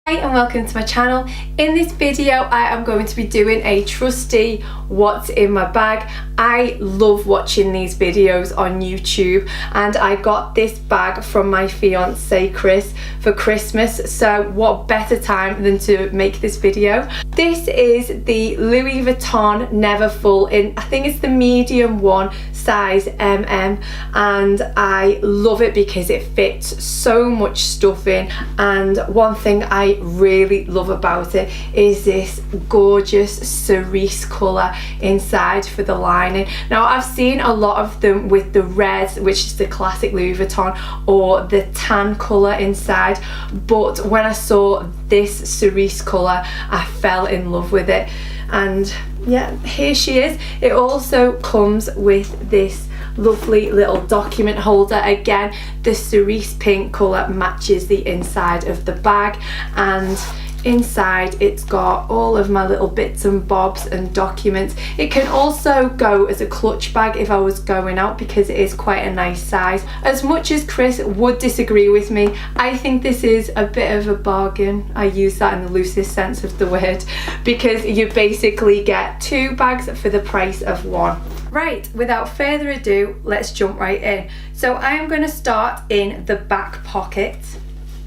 Hi and welcome to my channel. In this video I am going to be doing a trusty what's in my bag. I love watching these videos on YouTube and I got this bag from my fiance Chris for Christmas, so what better time than to make this video. This is the Louis Vuitton Neverfull in, I think it's the medium one, size MM, and I love it because it fits so much stuff in. And one thing I really love about it is this gorgeous cerise colour inside for the lining. Now I've seen a lot of them with the red, which is the classic Louis Vuitton, or the tan colour inside, but when I saw this cerise colour I fell in love with it. And yeah, here she is. It also comes with this lovely little document holder. Again, the cerise pink colour matches the inside of the bag, and inside it's got all of my little bits and bobs and documents. It can also go as a clutch bag if I was going out because it is quite a nice size. As much as Chris would disagree with me, I think this is a bit of a bargain. I use that in the loosest sense of the word, because you basically get two bags for the price of one. Right, without further ado, let's jump right in. So I am going to start in the back pocket,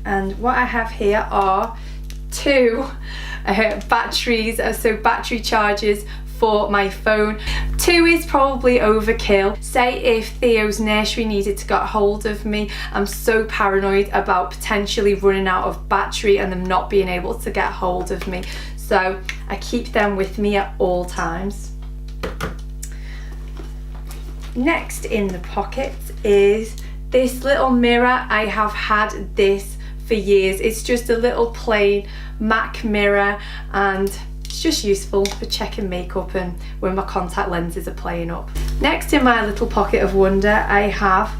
and what I have here are two batteries, so battery chargers for my phone. Two is probably overkill. Say if Theo's nursery needed to get hold of me, I'm so paranoid about potentially running out of battery and them not being able to get hold of me, so I keep them with me at all times. Next in the pocket is this little mirror. I have had this for years. It's just a little plain MAC mirror and it's just useful for checking makeup and when my contact lenses are playing up. Next in my little pocket of wonder I have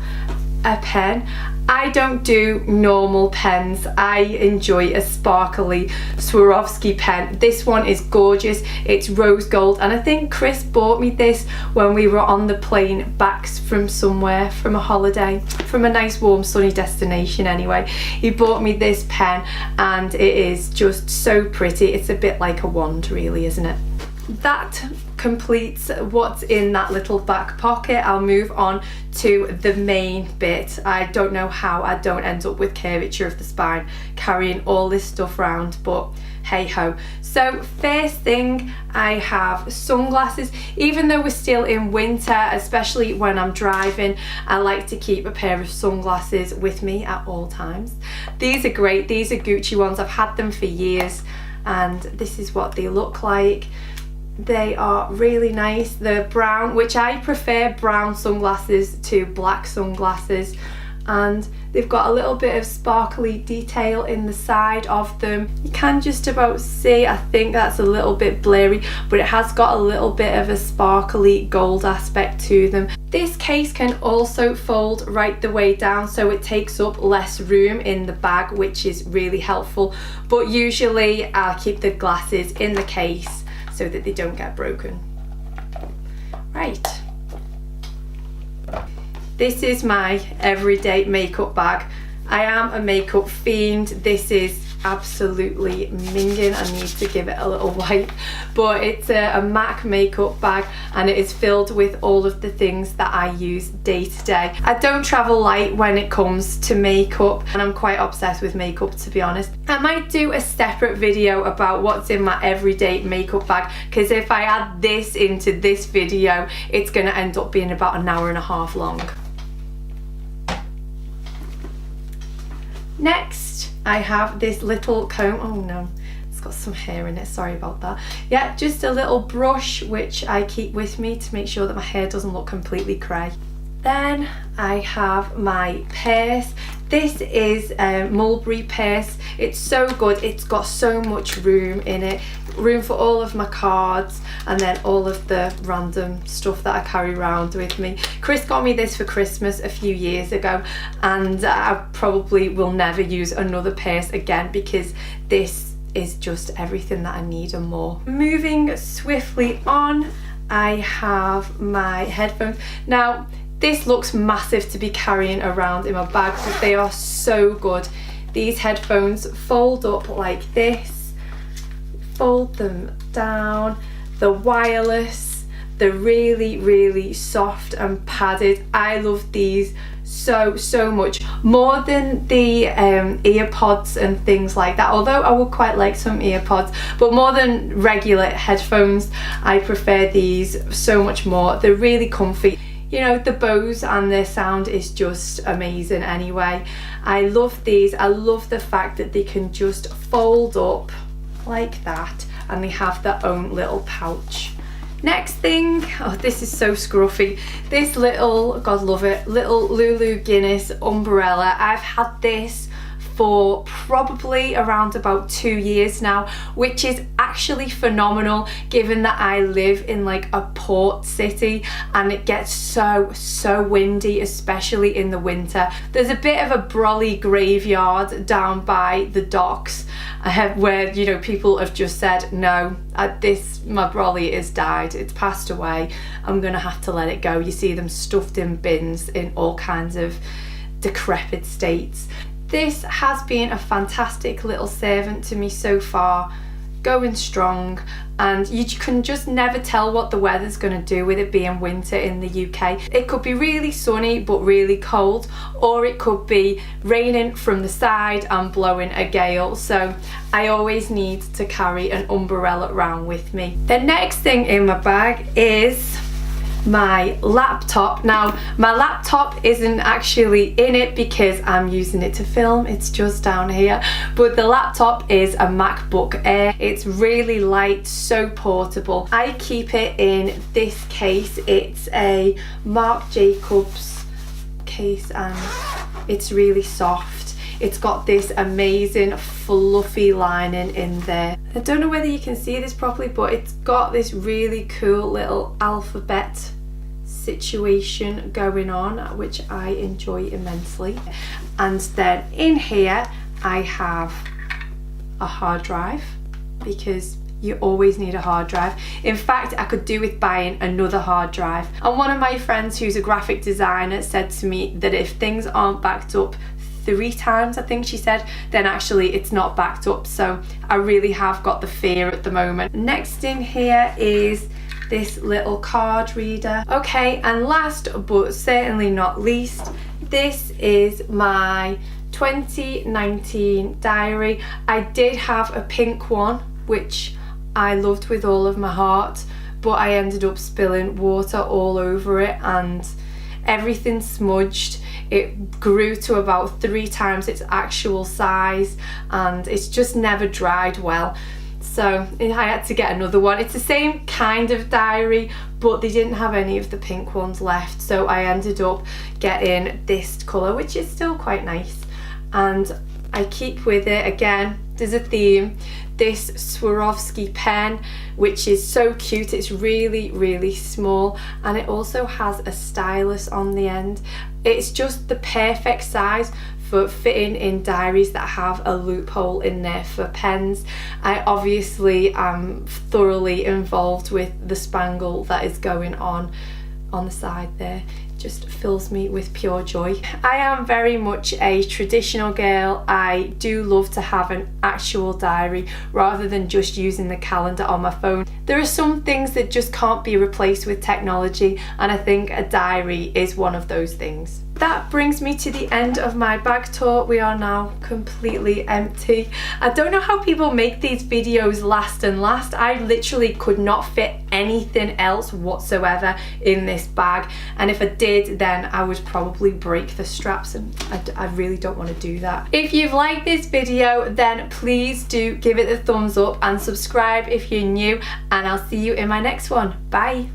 a pen. I don't do normal pens. I enjoy a sparkly Swarovski pen. This one is gorgeous. It's rose gold, and I think Chris bought me this when we were on the plane back from somewhere, from a holiday, from a nice warm sunny destination anyway. He bought me this pen and it is just so pretty. It's a bit like a wand really, isn't it? That completes what's in that little back pocket. I'll move on to the main bit. I don't know how I don't end up with curvature of the spine carrying all this stuff around, but hey ho. So first thing, I have sunglasses. Even though we're still in winter, especially when I'm driving, I like to keep a pair of sunglasses with me at all times. These are great. These are Gucci ones. I've had them for years and this is what they look like. They are really nice. They're brown, which I prefer brown sunglasses to black sunglasses, and they've got a little bit of sparkly detail in the side of them. You can just about see, I think that's a little bit blurry, but it has got a little bit of a sparkly gold aspect to them. This case can also fold right the way down, so it takes up less room in the bag, which is really helpful, but usually I'll keep the glasses in the case so that they don't get broken. Right. This is my everyday makeup bag. I am a makeup fiend. This is absolutely minging. I need to give it a little wipe, but it's a MAC makeup bag and it is filled with all of the things that I use day to day. I don't travel light when it comes to makeup, and I'm quite obsessed with makeup, to be honest. I might do a separate video about what's in my everyday makeup bag, because if I add this into this video it's going to end up being about an hour and a half long. Next I have this little comb. Oh no, it's got some hair in it, sorry about that. Yeah, just a little brush which I keep with me to make sure that my hair doesn't look completely grey. Then I have my purse. This is a Mulberry Purse. It's so good. It's got so much room in it. Room for all of my cards and then all of the random stuff that I carry around with me. Chris got me this for Christmas a few years ago, and I probably will never use another purse again because this is just everything that I need and more. Moving swiftly on, I have my headphones. Now, this looks massive to be carrying around in my bag, but they are so good. These headphones fold up like this, fold them down. The wireless, they're really, really soft and padded. I love these so much, more than the earpods and things like that, although I would quite like some earpods, but more than regular headphones, I prefer these so much more. They're really comfy. You know, the Bose and their sound is just amazing anyway. I love these. I love the fact that they can just fold up like that and they have their own little pouch. Next thing, oh, this is so scruffy. This little, God love it, little Lulu Guinness umbrella. I've had this for probably around about 2 years now, which is actually phenomenal given that I live in like a port city and it gets so windy, especially in the winter. There's a bit of a brolly graveyard down by the docks where, you know, people have just said, no, my brolly is died, it's passed away, I'm gonna have to let it go. You see them stuffed in bins in all kinds of decrepit states. This has been a fantastic little servant to me so far, going strong, and you can just never tell what the weather's going to do with it being winter in the UK. It could be really sunny but really cold, or it could be raining from the side and blowing a gale, so I always need to carry an umbrella around with me. The next thing in my bag is my laptop. Now, my laptop isn't actually in it because I'm using it to film, it's just down here, but the laptop is a MacBook Air. It's really light, so portable. I keep it in this case. It's a Marc Jacobs case and it's really soft. It's got this amazing fluffy lining in there. I don't know whether you can see this properly, but it's got this really cool little alphabet situation going on, which I enjoy immensely. And then in here I have a hard drive, because you always need a hard drive. In fact, I could do with buying another hard drive. And one of my friends who's a graphic designer said to me that if things aren't backed up 3 times, I think she said, then actually it's not backed up. So I really have got the fear at the moment. Next in here is this little card reader. Okay, and last but certainly not least, this is my 2019 diary. I did have a pink one, which I loved with all of my heart, but I ended up spilling water all over it and everything smudged. It grew to about 3 times its actual size and it's just never dried well. So I had to get another one. It's the same kind of diary, but they didn't have any of the pink ones left. So I ended up getting this colour, which is still quite nice. And I keep with it, again, there's a theme, this Swarovski pen, which is so cute. It's really small, and it also has a stylus on the end. It's just the perfect size for fitting in diaries that have a loophole in there for pens. I obviously am thoroughly involved with the spangle that is going on the side there. Just fills me with pure joy. I am very much a traditional girl. I do love to have an actual diary rather than just using the calendar on my phone. There are some things that just can't be replaced with technology, and I think a diary is one of those things. That brings me to the end of my bag tour. We are now completely empty. I don't know how people make these videos last and last. I literally could not fit anything else whatsoever in this bag, and if I did, then I would probably break the straps, and I really don't want to do that. If you've liked this video, then please do give it a thumbs up and subscribe if you're new, and I'll see you in my next one. Bye.